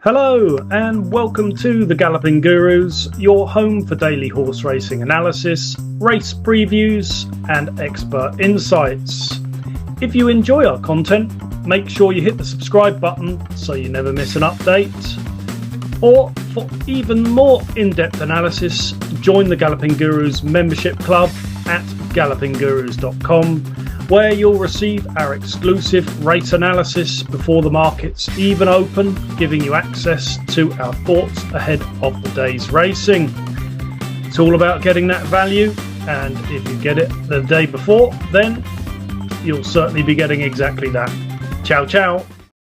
Hello and welcome to the Galloping Gurus, your home for daily horse racing analysis, race previews and expert insights. If you enjoy our content, make sure you hit the subscribe button so you never miss an update. Or for even more in-depth analysis, join the Galloping Gurus membership club at gallopinggurus.com, where you'll receive our exclusive race analysis before the markets even open, giving you access to our thoughts ahead of the day's racing. It's all about getting that value, and if you get it the day before, then you'll certainly be getting exactly that. Ciao, ciao.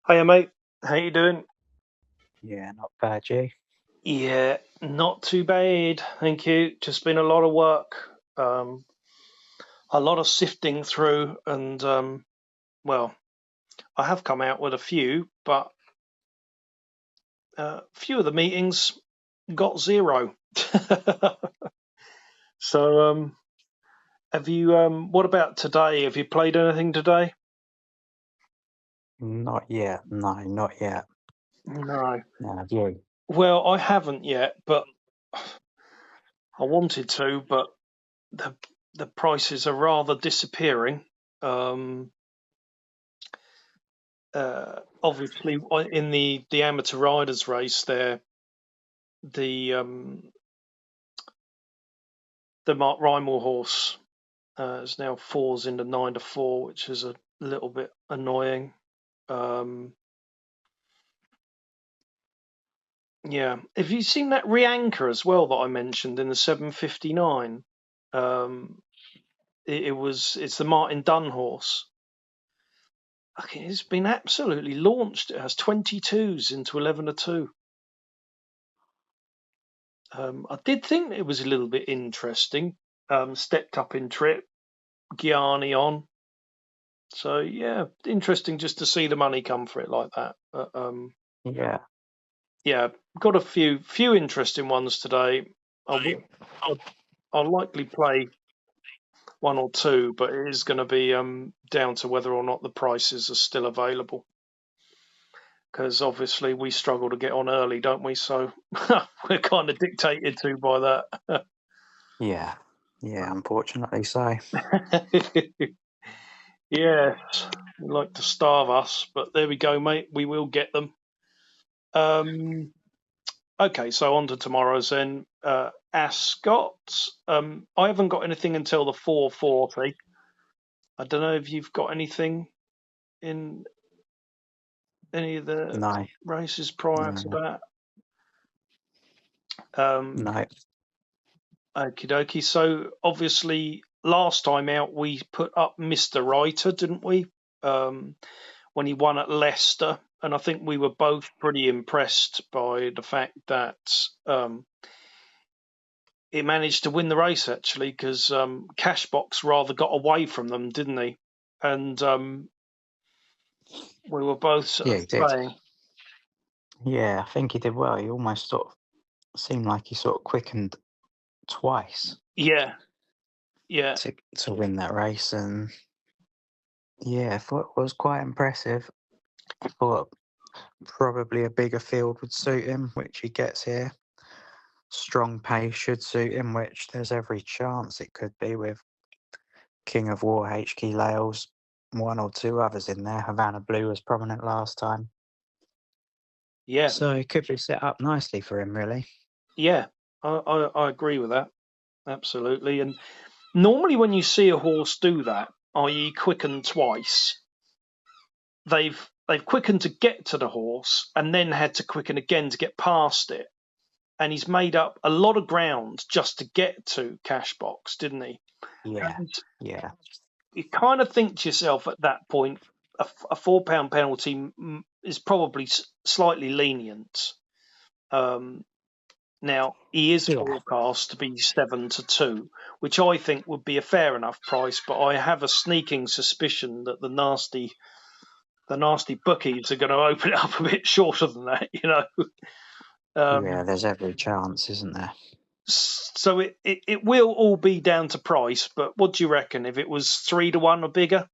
Hiya, mate. How you doing? Yeah, not bad, G. Yeah, not too bad. Thank you. Just been a lot of work. A lot of sifting through, and well, I have come out with a few, but a few of the meetings got zero. So, have you? What about today? Have you played anything today? Not yet. No, not yet. No. No, have you? Well, I haven't yet, but I wanted to, but the prices are rather disappearing. Obviously, in the amateur riders race, there the Mark Rymore horse is now 4s into 9-4, which is a little bit annoying. Yeah, have you seen that Reanchor as well that I mentioned in the 759? It's the Martin Dunn horse. Okay, it's been absolutely launched. It has 22s into 11-2. I did think it was a little bit interesting. Stepped up in trip, Gianni on. So yeah, interesting just to see the money come for it like that. Yeah. Yeah, got a few interesting ones today. I'll likely play one or two, but it is going to be down to whether or not the prices are still available. Because obviously we struggle to get on early, don't we? So we're kind of dictated to by that. Yeah. Yeah, unfortunately so. Yes, they like to starve us, but there we go, mate. We will get them. Okay, so on to tomorrow's then. Ascot. I haven't got anything until the 4:40. I don't know if you've got anything in any of the No. races prior to No. that. No. Okie dokie. So obviously, last time out we put up Mr. Writer, didn't we? When he won at Leicester, and I think we were both pretty impressed by the fact that he managed to win the race actually, because Cashbox rather got away from them, didn't he? And we were both sort Yeah, of he did. saying, Yeah, I think he did well. He almost sort of seemed like he sort of quickened twice yeah, to win that race, and yeah, I thought it was quite impressive. I thought probably a bigger field would suit him, which he gets here. Strong pace should suit him, which there's every chance it could be with King of War, HK Lales, one or two others in there. Havana Blue was prominent last time. yeah, So it could be set up nicely for him, really. yeah. I agree with that absolutely. And normally, when you see a horse do that, i.e., quicken twice, they've quickened to get to the horse and then had to quicken again to get past it. And he's made up a lot of ground just to get to Cashbox, didn't he? Yeah, And yeah, you kind of think to yourself at that point, a £4 penalty is probably slightly lenient. Now he is yeah, forecast to be 7-2, which I think would be a fair enough price. But I have a sneaking suspicion that the nasty bookies are going to open it up a bit shorter than that. yeah. There's every chance, isn't there? So it will all be down to price. But what do you reckon? If it was 3-1 or bigger?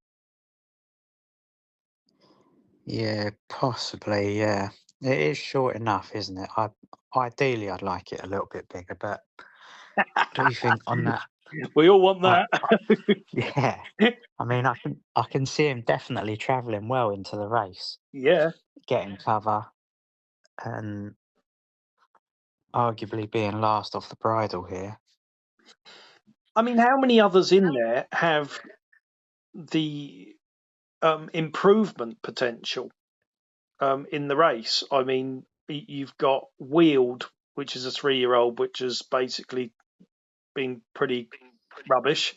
Yeah, possibly. Yeah, It is short enough, isn't it? Ideally, I'd like it a little bit bigger, but I do think on that, We all want I, that. yeah. I mean, I can see him definitely travelling well into the race, Yeah. getting cover, and arguably being last off the bridle here. I mean, how many others in there have the improvement potential in the race? I mean, you've got Wheeled, which is a 3-year-old, which has basically been pretty rubbish.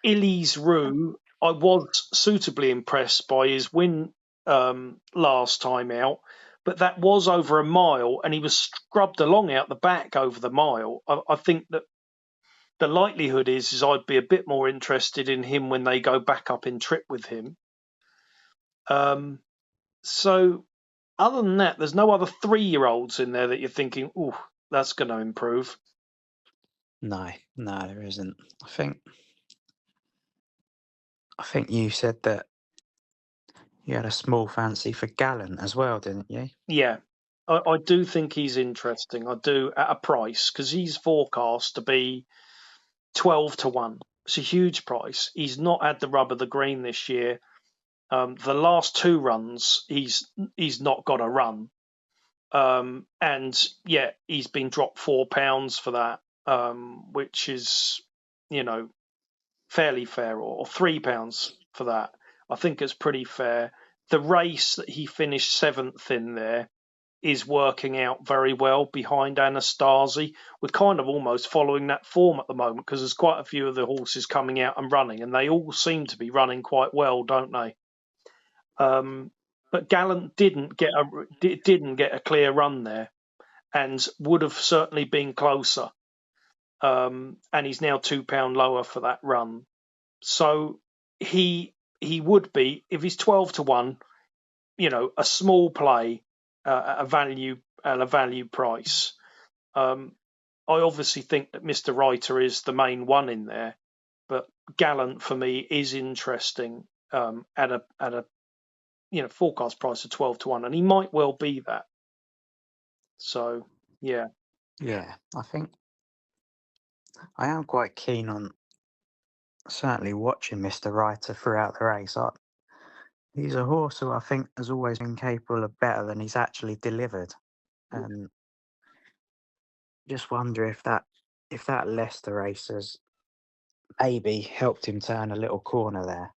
Illy's Rue, I was suitably impressed by his win last time out, but that was over a mile, and he was scrubbed along out the back over the mile. I think that the likelihood is I'd be a bit more interested in him when they go back up in trip with him. So other than that, there's no other 3-year-olds in there that you're thinking, oh, that's going to improve. No, there isn't. I think you said that you had a small fancy for Gallant as well, didn't you? Yeah, I do think he's interesting. I do, at a price, because he's forecast to be 12-1. It's a huge price. He's not had the rub of the green this year. The last 2 runs, he's not got a run. And yeah, he's been dropped £4 for that, which is, fairly fair, or £3 for that. I think it's pretty fair. The race that he finished 7th in there is working out very well behind Anastasi. We're kind of almost following that form at the moment because there's quite a few of the horses coming out and running, and they all seem to be running quite well, don't they? But Gallant didn't get a clear run there, and would have certainly been closer. And he's now £2 lower for that run. So he would be, if he's 12-1, a small play at a value price. I obviously think that Mr. Writer is the main one in there, but Gallant for me is interesting at a forecast price of 12-1, and he might well be that. So yeah, I think I am quite keen on certainly watching Mr. Writer throughout the race. He's a horse who I think has always been capable of better than he's actually delivered, and just wonder if that Leicester race has maybe helped him turn a little corner there.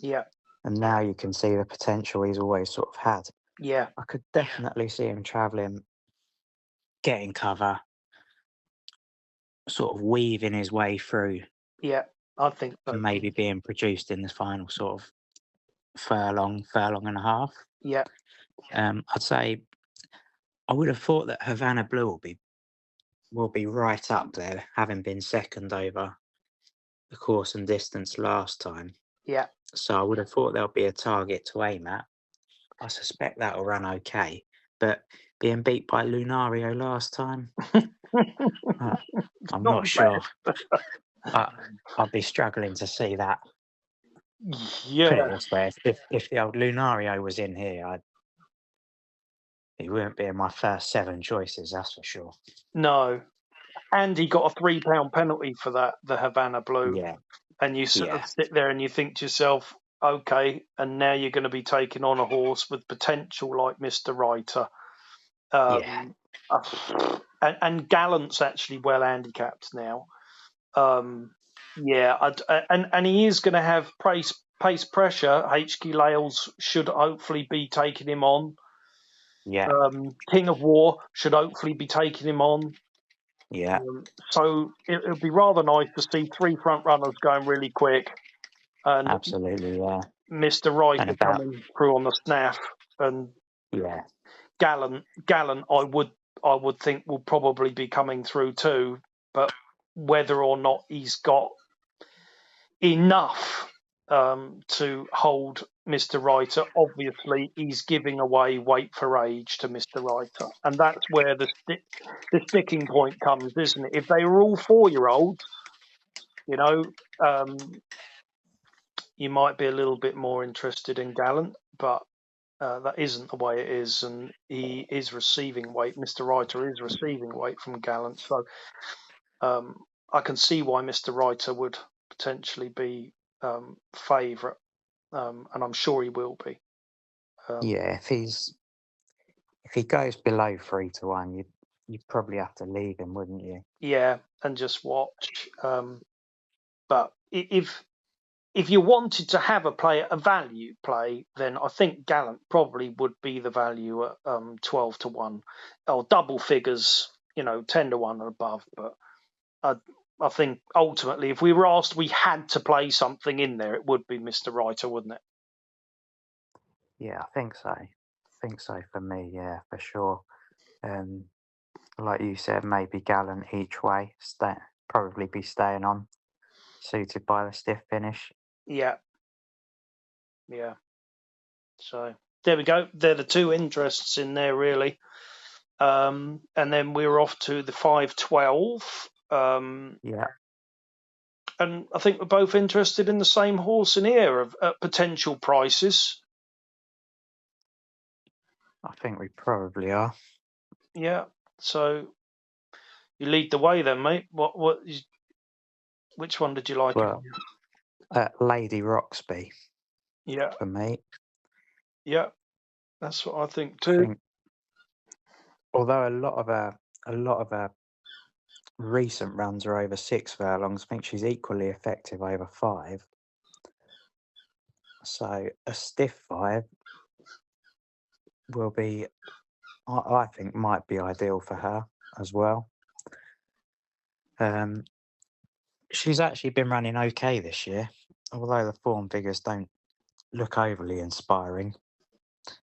Yeah. And now you can see the potential he's always sort of had. Yeah. I could definitely see him travelling, getting cover, sort of weaving his way through. Yeah, I think so. And maybe being produced in the final sort of furlong and a half. Yeah. I'd say I would have thought that Havana Blue will be right up there, having been second over the course and distance last time. Yeah. So I would have thought there'll be a target to aim at. I suspect that'll run okay, but being beat by Lunario last time, I'm not sure. I'd be struggling to see that. Yeah. Put it this way, if the old Lunario was in here, he wouldn't be in my first 7 choices, that's for sure. No. And he got a £3 penalty for that, the Havana Blue. Yeah. And you sort of sit there and you think to yourself, okay, and now you're going to be taking on a horse with potential like Mr. Writer. And Gallant's actually well handicapped now. And he is going to have pace pressure. HQ Lales should hopefully be taking him on. Yeah. King of War should hopefully be taking him on. Yeah. So it'll be rather nice to see 3 front runners going really quick. And absolutely, yeah. Mr. Writer coming through on the snaff, and Gallant, I would think will probably be coming through too, but whether or not he's got enough to hold Mr. Writer, obviously he's giving away weight for age to Mr. Writer, and that's where the sticking point comes, isn't it? If they were all 4-year-olds, you might be a little bit more interested in Gallant, but that isn't the way it is, and he is receiving weight. Mr. Reiter is receiving weight from Gallant, so I can see why Mr. Reiter would potentially be favourite, and I'm sure he will be. Yeah, if he goes below 3-1, you'd probably have to leave him, wouldn't you? Yeah, and just watch. But if you wanted to have a value play, then I think Gallant probably would be the value at 12-1, or double figures, 10-1 and above. But I think ultimately, if we were asked, we had to play something in there, it would be Mr. Reiter, wouldn't it? Yeah, I think so. For me, yeah, for sure. Like you said, maybe Gallant each way. Probably be staying on, suited by the stiff finish. Yeah. So there we go. They're the two interests in there, really. And then we're off to the 512. Yeah. And I think we're both interested in the same horse in here at potential prices. I think we probably are. Yeah. So you lead the way then, mate. Which one did you like? Well, Lady Roxby. Yeah. For me. Yeah. That's what I think too. Although a lot of her recent runs are over 6 furlongs, I think she's equally effective over 5. So a stiff 5 will be, I think, might be ideal for her as well. She's actually been running okay this year, although the form figures don't look overly inspiring.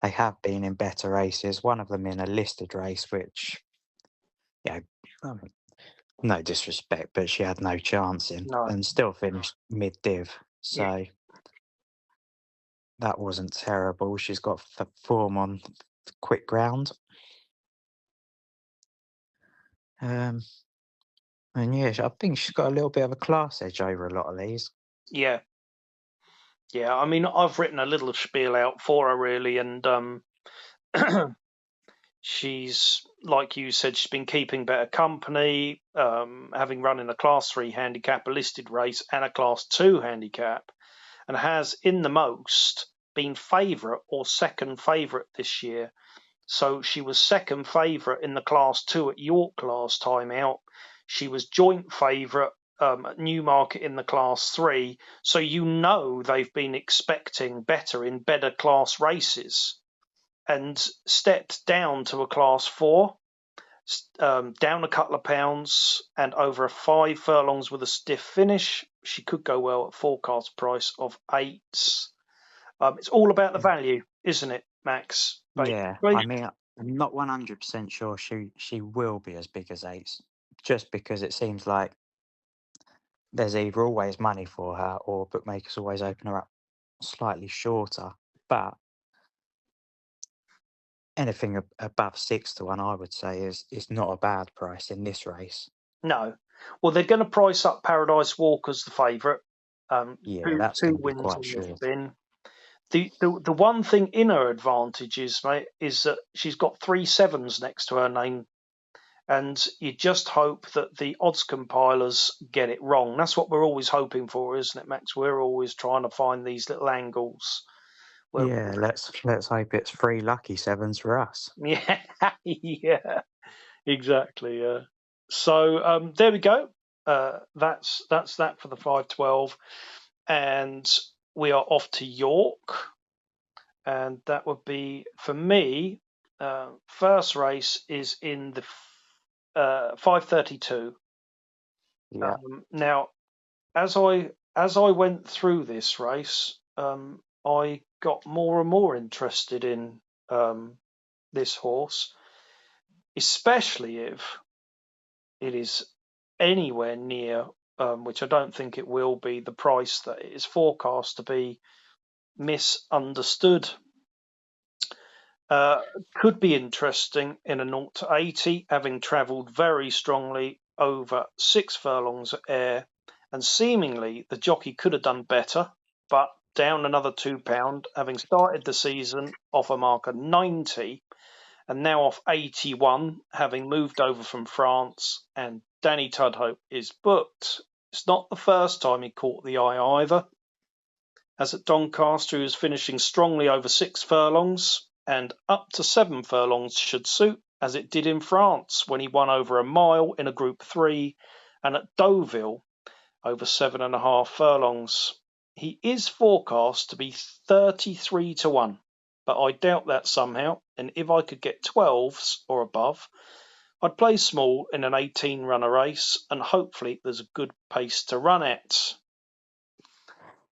They have been in better races, one of them in a listed race, which, no disrespect, but she had no chance in, and still finished mid-div. So that wasn't terrible. She's got form on quick ground. And yeah, I think she's got a little bit of a class edge over a lot of these. Yeah. I mean, I've written a little spiel out for her, really, and she's, like you said, she's been keeping better company, having run in a Class 3 handicap, a listed race, and a Class 2 handicap, and has, in the most, been favourite or second favourite this year. So she was second favourite in the Class 2 at York last time out. She was joint favourite at Newmarket in the Class 3. So they've been expecting better in better class races, and stepped down to a Class 4, down a couple of pounds, and over 5 furlongs with a stiff finish. She could go well at forecast price of 8. It's all about the value, isn't it, Max? Yeah, I mean, I'm not 100% sure she will be as big as 8, just because it seems like there's either always money for her or bookmakers always open her up slightly shorter. But anything above 6-1, I would say, is not a bad price in this race. No. Well, they're going to price up Paradise Walk as the favourite. That's going to be quite short. The one thing in her advantage is that she's got 3 7s next to her name, and you just hope that the odds compilers get it wrong. That's what we're always hoping for, isn't it, Max? We're always trying to find these little angles. Yeah, let's hope it's 3 lucky 7s for us. Yeah, yeah, exactly. Yeah. So there we go. That's that for the 512, and we are off to York, and that would be, for me, first race is in the 532. Yeah. Now, as I went through this race, I got more and more interested in this horse, especially if it is anywhere near, which I don't think it will be, the price that it is forecast to be, misunderstood. Could be interesting in a 0-80, having travelled very strongly over 6 furlongs of air, and seemingly the jockey could have done better, but down another £2, having started the season off a marker 90 and now off 81, having moved over from France. And Danny Tudhope is booked. It's not the first time he caught the eye either. As at Doncaster, he was finishing strongly over 6 furlongs, and up to 7 furlongs should suit, as it did in France when he won over a mile in a Group 3, and at Deauville over 7.5 furlongs. He is forecast to be 33 to 1, but I doubt that somehow, and if I could get 12s or above, I'd play small in an 18-runner race, and hopefully there's a good pace to run at.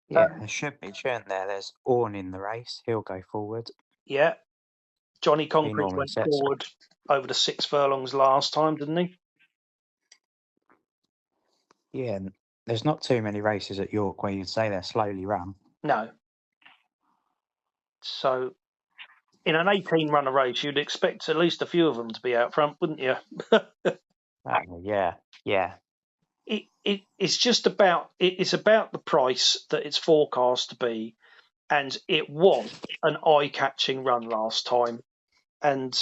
Yeah, there should be, shouldn't there? There's Orn in the race. He'll go forward. Yeah. Johnny Concrete normally went sets forward over the 6 furlongs last time, didn't he? Yeah, and there's not too many races at York where you'd say they're slowly run. No. So, in an 18-runner race, you'd expect at least a few of them to be out front, wouldn't you? Yeah. It's just about it's about the price that it's forecast to be, and it was an eye-catching run last time, and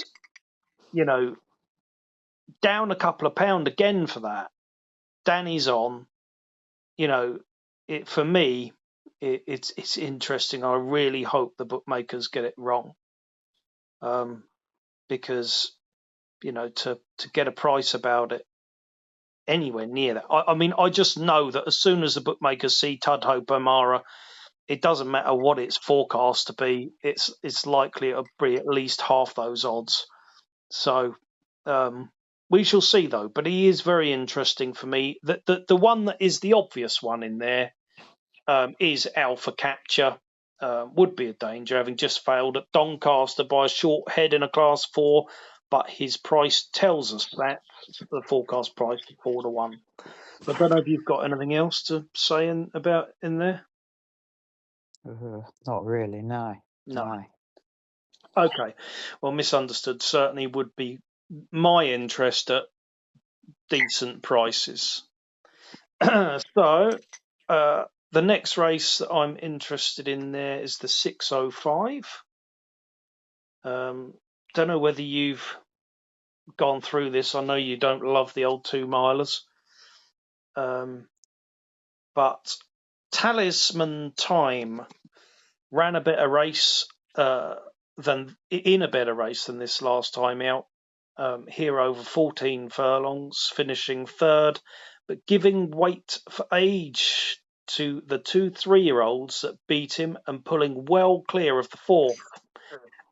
down a couple of pound again for that. Danny's on. For me, it's interesting. I really hope the bookmakers get it wrong, because to get a price about it anywhere near that. I mean, I just know that as soon as the bookmakers see Tudhope O'Mara, it doesn't matter what it's forecast to be. It's likely it'll be at least half those odds. So we shall see, though. But he is very interesting for me. The one that is the obvious one in there is Alpha Capture. Would be a danger, having just failed at Doncaster by a short head in a Class 4. But his price tells us that the forecast price is 4 to 1. I don't know if you've got anything else to say about in there. Not really, no. Okay, well, Misunderstood certainly would be my interest at decent prices. So the next race that I'm interested in there is the 605. Don't know whether you've gone through this. I know you don't love the old 2-milers. But Talisman Time ran a better race than this last time out. Here over 14 furlongs, finishing third, but giving weight for age to the 2 3-year-olds that beat him and pulling well clear of the fourth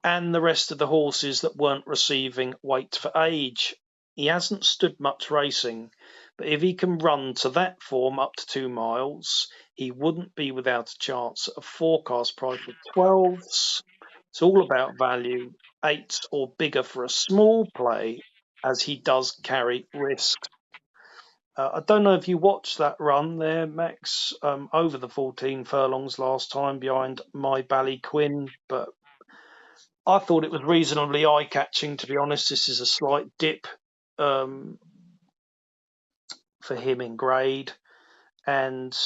and the rest of the horses that weren't receiving weight for age. He hasn't stood much racing, but if he can run to that form up to 2 miles, he wouldn't be without a chance at a forecast price of 12s. It's all about value, 8s or bigger for a small play, as he does carry risk. I don't know if you watched that run there, Max, over the 14 furlongs last time behind My Ballyquin, but I thought it was reasonably eye-catching, to be honest. This is a slight dip for him in grade. And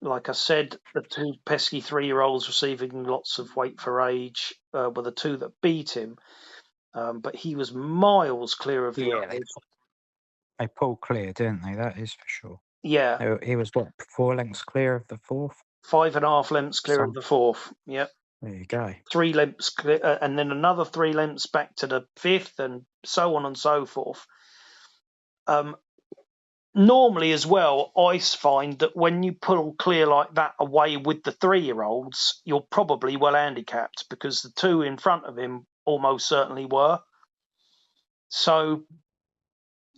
like I said, the 2 pesky 3-year-olds receiving lots of weight for age were the 2 that beat him. But he was miles clear of the others. They pulled clear, didn't they? That is for sure. Yeah. He was, 4 lengths clear of the fourth? 5.5 lengths clear of the fourth. Yep. There you go. 3 lengths clear, and then another 3 lengths back to the fifth, and so on and so forth. Normally as well, I find that when you pull clear like that away with the 3-year-olds, you're probably well handicapped, because the 2 in front of him almost certainly were. So,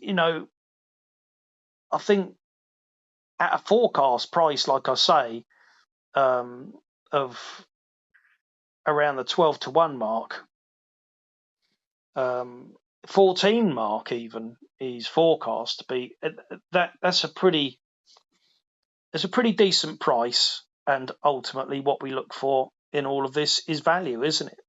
I think at a forecast price, like I say, of around the 12 to 1 mark, 14 mark even, he's forecast to be. That's a pretty decent price, and ultimately what we look for in all of this is value, isn't it?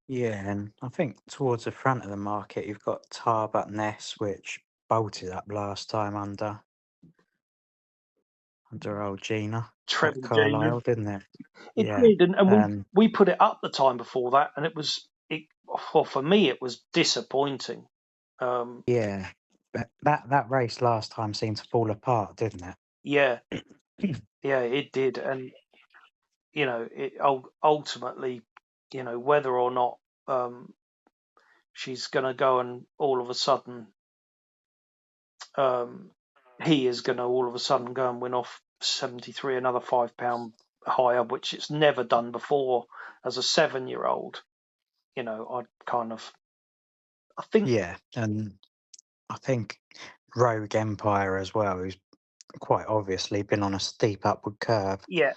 Yeah, and I think towards the front of the market you've got Tarbutt Ness, which bolted up last time under. under old Gina Trevor at Carlisle, didn't it? It Yeah. did, and we put it up the time before that, and well, for me it was disappointing. Yeah, but that race last time seemed to fall apart, didn't it? Yeah, yeah, it did, and it ultimately, whether or not she's going to go and all of a sudden, he is going to all of a sudden go and win off 73, another £5 higher, which it's never done before as a 7-year-old. I think. Yeah, and I think Rogue Empire as well, who's quite obviously been on a steep upward curve. Yeah.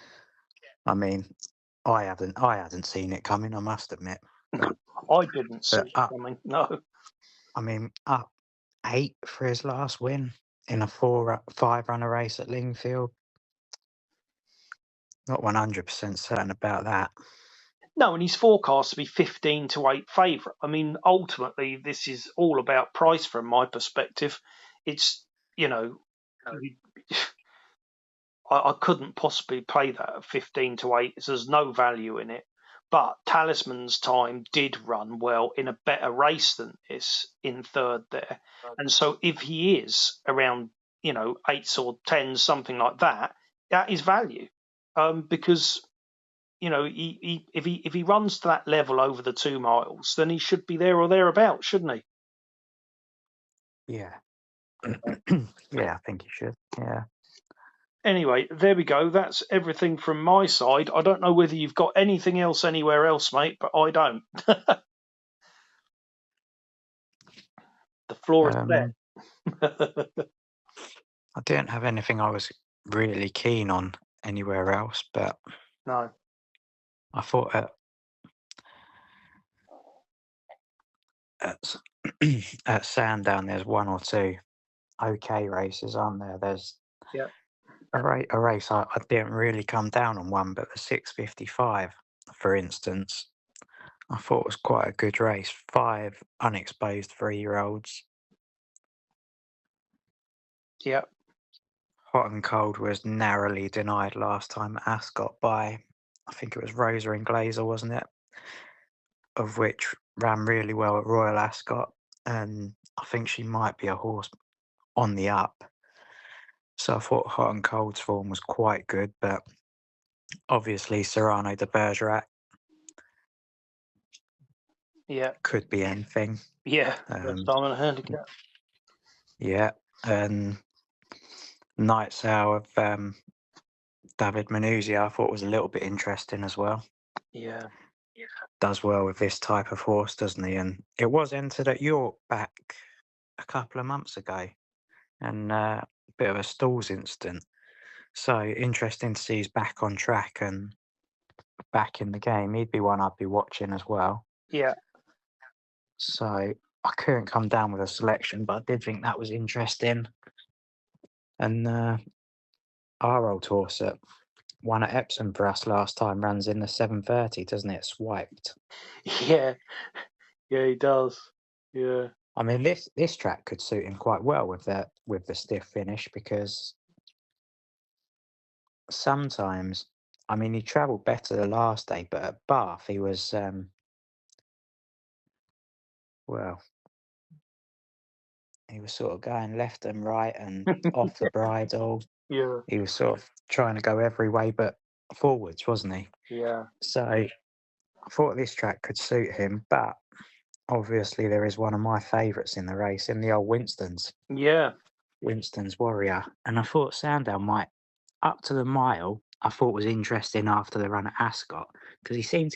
I mean, I hadn't seen it coming, I must admit. I didn't see it coming. No. I mean, up 8 for his last win in a 5-runner race at Lingfield. Not 100% certain about that. No, and he's forecast to be 15 to 8 favourite. I mean, ultimately, this is all about price from my perspective. It's, I couldn't possibly pay that at 15 to 8. There's no value in it. But Talisman's time did run well in a better race than this in third there. And so if he is around, 8s or 10s, something like that, that is value. Because if he runs to that level over the 2 miles, then he should be there or thereabouts, shouldn't he? Yeah. Yeah, I think he should. Yeah. Anyway, there we go. That's everything from my side. I don't know whether you've got anything else anywhere else, mate, but I don't. The floor is set. I didn't have anything I was really keen on anywhere else, but no. I thought at Sandown there's 1 or 2 okay races, aren't there? There's a race I didn't really come down on one, but the 655, for instance, I thought was quite a good race. 5 unexposed 3-year-olds. Yeah. Hot and Cold was narrowly denied last time at Ascot by, I think it was Rosa and Glazer, wasn't it? Of which ran really well at Royal Ascot, and I think she might be a horse on the up. So I thought Hot and Cold's form was quite good, but obviously Cyrano de Bergerac could be anything. Yeah, first time in a handicap. Yeah, and Night's Hour of David Manuzia I thought was a little bit interesting as well. Yeah. Does well with this type of horse, doesn't he? And it was entered at York back a couple of months ago, and a bit of a stalls incident. So interesting to see he's back on track and back in the game. He'd be one I'd be watching as well. Yeah. So I couldn't come down with a selection, but I did think that was interesting. And our old horse at won at Epsom for us last time runs in the 7:30, doesn't it? Swiped. Yeah. Yeah, he does. Yeah. I mean, this track could suit him quite well with the stiff finish, because sometimes, I mean, he travelled better the last day, but at Bath he was he was sort of going left and right and off the bridle. Yeah. He was sort of trying to go every way but forwards, wasn't he? Yeah. So I thought this track could suit him, but obviously there is one of my favourites in the race, in the old Winston's. Yeah. Winston's Warrior. And I thought Sandown might, up to the mile, I thought was interesting after the run at Ascot, because he seemed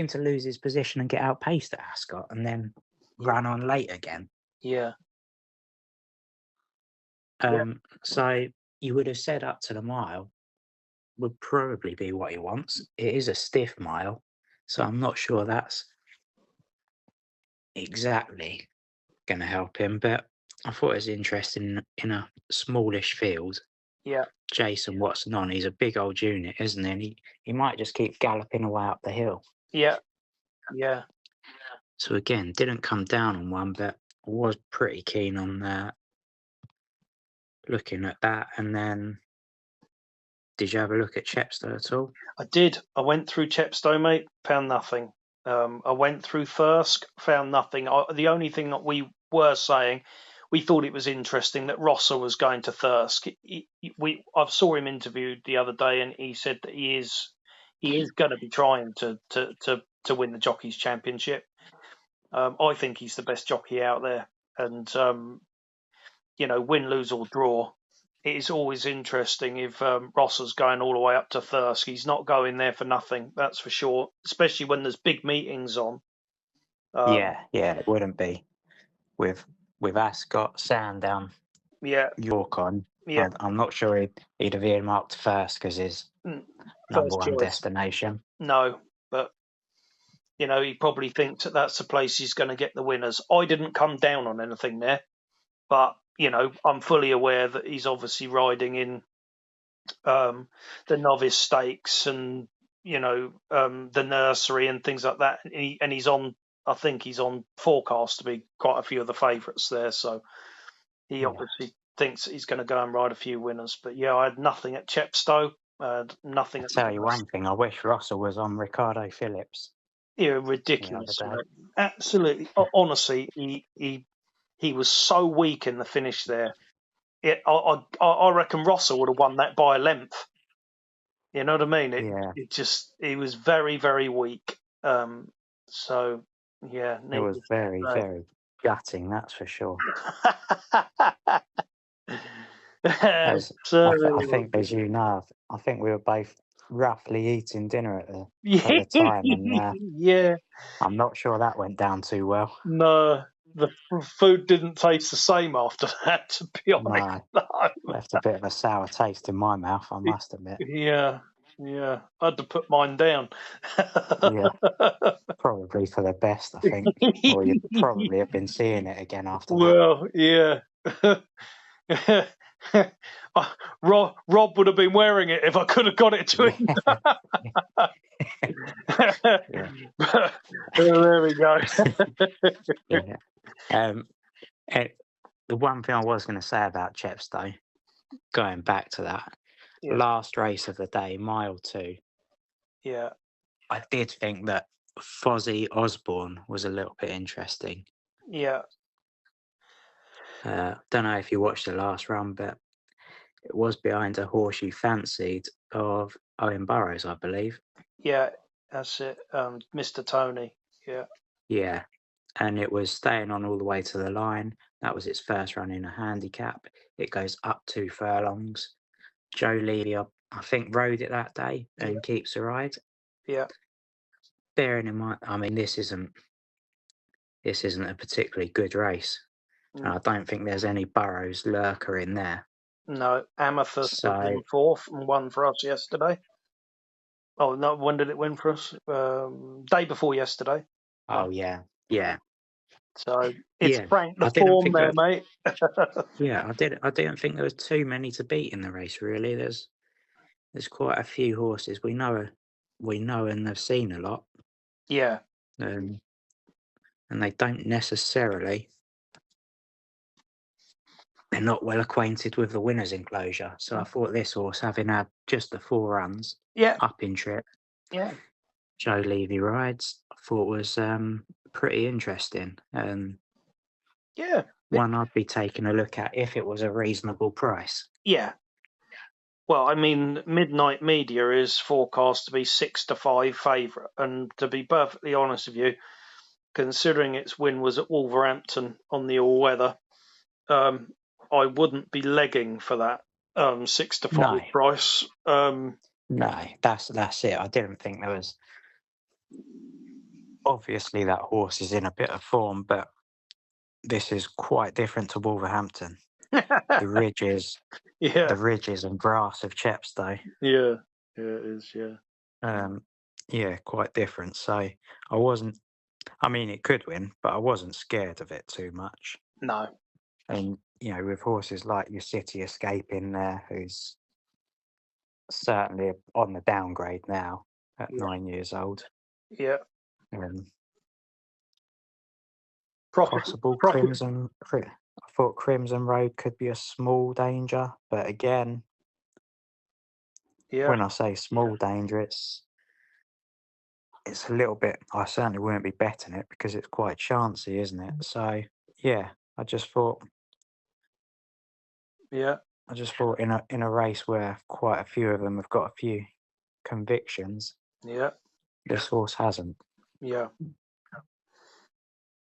to lose his position and get outpaced at Ascot and then run on late again. Yeah. So you would have said up to the mile would probably be what he wants. It is a stiff mile, so I'm not sure that's exactly going to help him, but I thought it was interesting in a smallish field. Yeah. Jason Watson on, he's a big old unit, isn't he? And he might just keep galloping away up the hill. Yeah. Yeah. So again, didn't come down on one, but was pretty keen on looking at that. And then Did you have a look at Chepstow at all? I did. I went through Chepstow, mate, found nothing. I went through Thirsk, found nothing. The only thing that we were saying, we thought it was interesting that Rosser was going to Thirsk. I saw him interviewed the other day, and he said that he is going to be trying to win the Jockeys Championship. I think he's the best jockey out there, and win, lose or draw, it is always interesting if Rosser's going all the way up to Thirsk. He's not going there for nothing, that's for sure, especially when there's big meetings on. Yeah, it wouldn't be. With Ascot, Sandown, York on, I'm not sure he'd have earmarked first because his number one destination. No, but he probably thinks that's the place he's going to get the winners. I didn't come down on anything there, but I'm fully aware that he's obviously riding in the novice stakes and the nursery and things like that, and he's on. I think he's on forecast to be quite a few of the favourites there, so he obviously thinks he's going to go and ride a few winners. But I had nothing at Chepstow. Nothing. I'll tell you one thing: I wish Rosser was on Ricardo Phillips. Yeah, ridiculous. Absolutely. Honestly, he was so weak in the finish there. I reckon Rosser would have won that by a length. You know what I mean? He was very, very weak. So yeah, it was very, very gutting. That's for sure. I think, as you know, I think we were both roughly eating dinner at the time, and I'm not sure that went down too well. No, the food didn't taste the same after that, to be honest. No, left a bit of a sour taste in my mouth, I must admit. Yeah, I had to put mine down. Probably for the best, I think. Or you'd probably have been seeing it again after that. Well, yeah. Rob would have been wearing it if I could have got it to him. There we go. The one thing I was going to say about Chepstow, going back to that, last race of the day, mile 2. Yeah. I did think that Fozzie Osborne was a little bit interesting. Yeah. Don't know if you watched the last run, but it was behind a horse you fancied of Owen Burrows, I believe. Yeah, that's it. Mr. Tony. Yeah. Yeah. And it was staying on all the way to the line. That was its first run in a handicap. It goes up 2 furlongs. Joe Levy, I think, rode it that day and keeps the ride. Yeah. Bearing in mind, I mean, this isn't a particularly good race. I don't think there's any Burrows lurker in there. No, Amethyst in 4th and won for us yesterday. Oh no, when did it win for us? Day before yesterday. Oh yeah. So it's Frank the form there, mate. I didn't think there was too many to beat in the race. Really, there's quite a few horses we know and have seen a lot. Yeah. And they don't necessarily. They're not well acquainted with the winner's enclosure. So I thought this horse, having had just the 4 runs, up in trip, Joe Levy rides, I thought was pretty interesting. One I'd be taking a look at if it was a reasonable price. Yeah. Well, I mean, Midnight Media is forecast to be 6-5 favourite, and to be perfectly honest with you, considering its win was at Wolverhampton on the all-weather, I wouldn't be legging for that 6-5 price. No, that's it. I didn't think there was. Obviously, that horse is in a bit of form, but this is quite different to Wolverhampton. The ridges, and grass of Chepstow. Yeah, it is. Yeah, quite different. So I wasn't. I mean, it could win, but I wasn't scared of it too much. No. And with horses like your City Escape in there, who's certainly on the downgrade now at 9 years old. Yeah. Possible Crimson. I thought Crimson Road could be a small danger, but again, when I say small danger, it's a little bit. I certainly wouldn't be betting it because it's quite chancy, isn't it? So yeah, I just thought in a race where quite a few of them have got a few convictions, this horse hasn't. Yeah.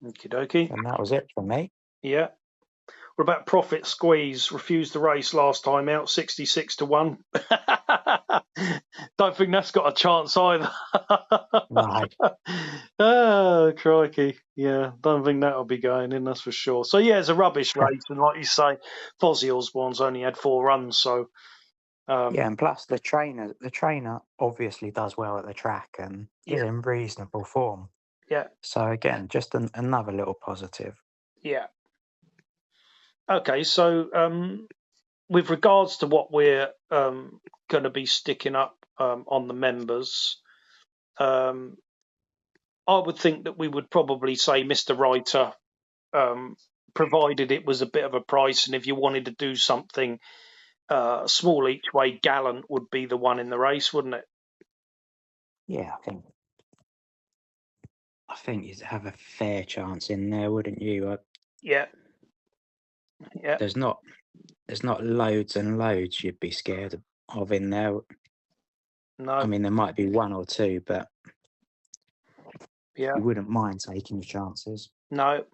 Okie dokie. And that was it for me. Yeah. What about Profit Squeeze? Refused the race last time out, 66-1. Don't think that's got a chance either. No. Oh, crikey. Yeah, don't think that'll be going in, that's for sure. So, yeah, it's a rubbish race. And like you say, Fozzie Osborne's only had 4 runs. So, yeah, and plus the trainer obviously does well at the track and is in reasonable form. Yeah. So, again, just another little positive. Yeah. Okay, so with regards to what we're going to be sticking up on the members, I would think that we would probably say Mr. Writer, provided it was a bit of a price, and if you wanted to do something small each way, Gallant would be the one in the race, wouldn't it? Yeah, I think you'd have a fair chance in there, wouldn't you? Yeah. There's not loads and loads you'd be scared of in there. No. I mean, there might be 1 or 2, but you wouldn't mind taking the chances. No.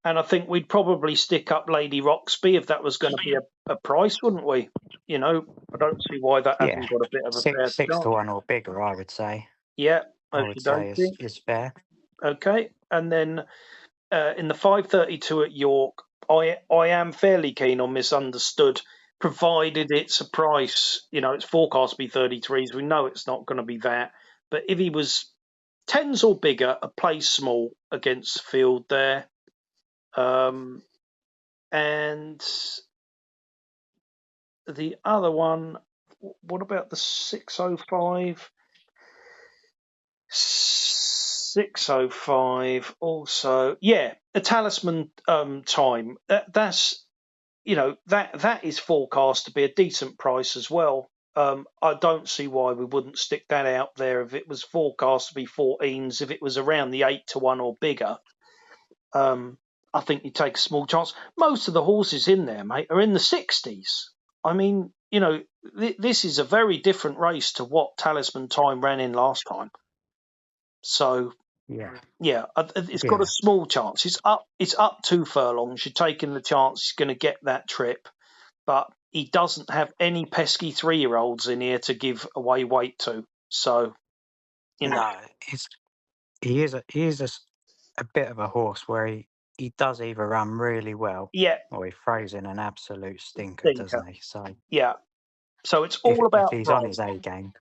And I think we'd probably stick up Lady Roxby if that was going to be a price, wouldn't we? You know, I don't see why that hasn't got a bit of a fair 6-1 or bigger, I would say. Yeah, I would say is fair. Okay, and then in the 5:32 at York, I am fairly keen on Misunderstood, provided it's a price. You know, it's forecast to be 33s. We know it's not going to be that, but if he was 10s or bigger, a place small against field there. And the other one, what about the 605? 605 also. Yeah, a Talisman time. That's, you know, that is forecast to be a decent price as well. I don't see why we wouldn't stick that out there if it was forecast to be 14s, if it was around the 8-1 or bigger. I think you take a small chance. Most of the horses in there, mate, are in the 60s. I mean, you know, this is a very different race to what Talisman Time ran in last time. So, it's got a small chance. It's up 2 furlongs. You're taking the chance he's going to get that trip, but he doesn't have any pesky 3-year-olds in here to give away weight to. So, you know, no, he is a bit of a horse where he does either run really well, or he throws in an absolute stinker, doesn't he? So so it's all about if he's on his A game.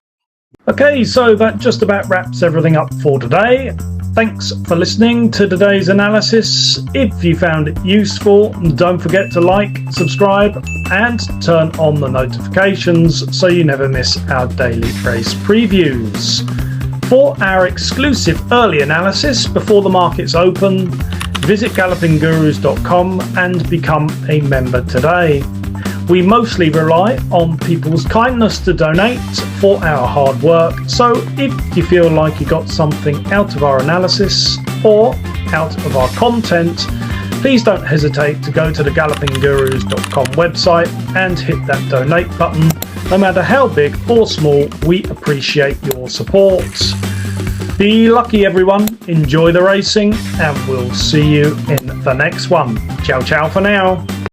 Okay, so that just about wraps everything up for today. Thanks for listening to today's analysis. If you found it useful, don't forget to like, subscribe, and turn on the notifications so you never miss our daily race previews. For our exclusive early analysis before the markets open, visit gallopinggurus.com and become a member today. We mostly rely on people's kindness to donate for our hard work, so if you feel like you got something out of our analysis or out of our content, please don't hesitate to go to the gallopinggurus.com website and hit that donate button. No matter how big or small, we appreciate your support. Be lucky, everyone. Enjoy the racing, and we'll see you in the next one. Ciao, ciao for now.